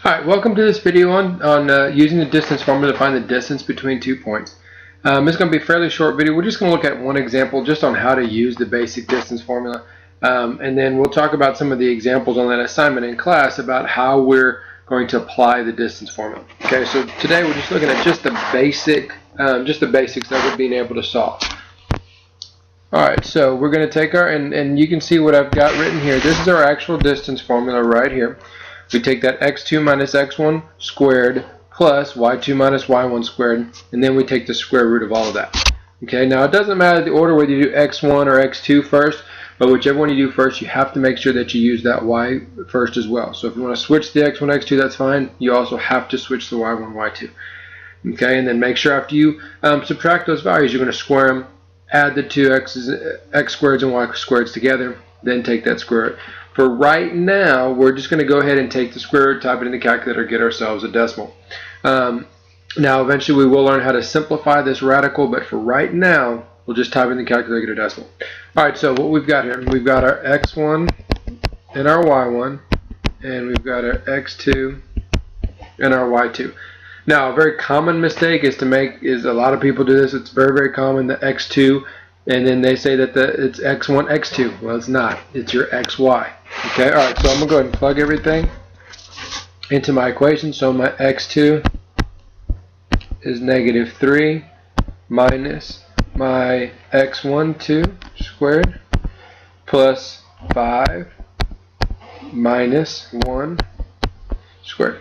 Alright, welcome to this video on using the distance formula to find the distance between 2 points. It's going to be a fairly short video. We're just going to look at one example just on how to use the basic distance formula. And then we'll talk about some of the examples on that assignment in class about how we're going to apply the distance formula. Okay, so today we're just looking at just the basics of it being able to solve. Alright, so we're going to take and you can see what I've got written here. This is our actual distance formula right here. We take that x2 minus x1 squared plus y2 minus y1 squared, and then we take the square root of all of that. Okay, now it doesn't matter the order whether you do x1 or x2 first, but whichever one you do first, you have to make sure that you use that y first as well. So if you want to switch the x1, x2, that's fine. You also have to switch the y1, y2. Okay, and then make sure after you subtract those values, you're going to square them, add the two x squareds and y squareds together, then take that square root. For right now, we're just going to go ahead and take the square root, type it in the calculator, get ourselves a decimal. Now, eventually we will learn how to simplify this radical, but for right now, we'll just type in the calculator, get a decimal. Alright, so what we've got here, we've got our x1 and our y1, and we've got our x2 and our y2. Now, a very common mistake is a lot of people do this. It's very, very common, the x2, and then they say that it's x1, x2. Well, it's not. It's your xy. Okay, alright, so I'm going to go ahead and plug everything into my equation. So my x2 is negative 3 minus my x1, 2 squared plus 5 minus 1 squared.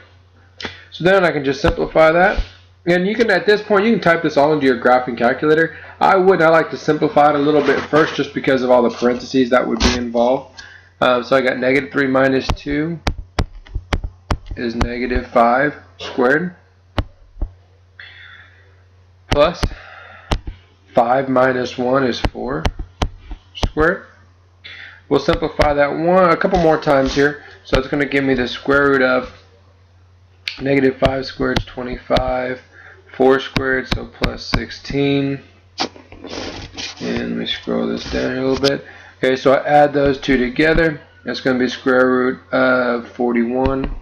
So then I can just simplify that. And you can, at this point, you can type this all into your graphing calculator. I like to simplify it a little bit first just because of all the parentheses that would be involved. So I got negative 3 minus 2 is negative 5 squared plus 5 minus 1 is 4 squared. We'll simplify that a couple more times here. So it's going to give me the square root of negative 5 squared is 25, 4 squared, so plus 16. And let me scroll this down here a little bit. Okay, so I add those two together. That's going to be square root of 41.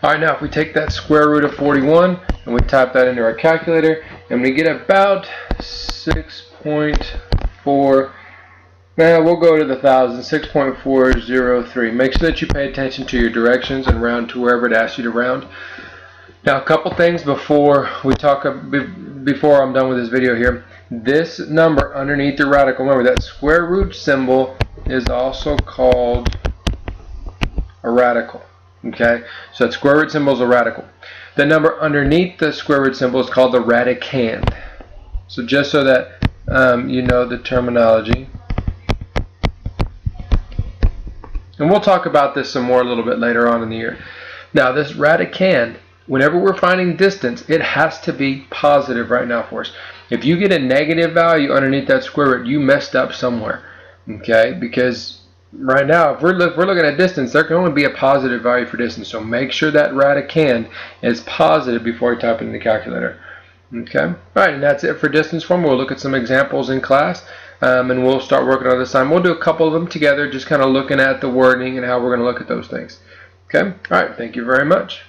Alright, now if we take that square root of 41 and we type that into our calculator, and we get about 6.4. Now we'll go to the thousands, 6.403. Make sure that you pay attention to your directions and round to wherever it asks you to round. Now, a couple things before I'm done with this video here. This number underneath the radical, remember that square root symbol is also called a radical. Okay, so that square root symbol is a radical. The number underneath the square root symbol is called the radicand. So just so that you know the terminology. And we'll talk about this some more a little bit later on in the year. Now, this radicand, whenever we're finding distance, it has to be positive right now for us. If you get a negative value underneath that square root, you messed up somewhere. Okay, because right now, if we're looking at distance, there can only be a positive value for distance. So make sure that radicand is positive before you type it in the calculator. Okay, all right, and that's it for distance formula. We'll look at some examples in class. And we'll start working on this time. We'll do a couple of them together, just kind of looking at the wording and how we're going to look at those things. Okay? All right. Thank you very much.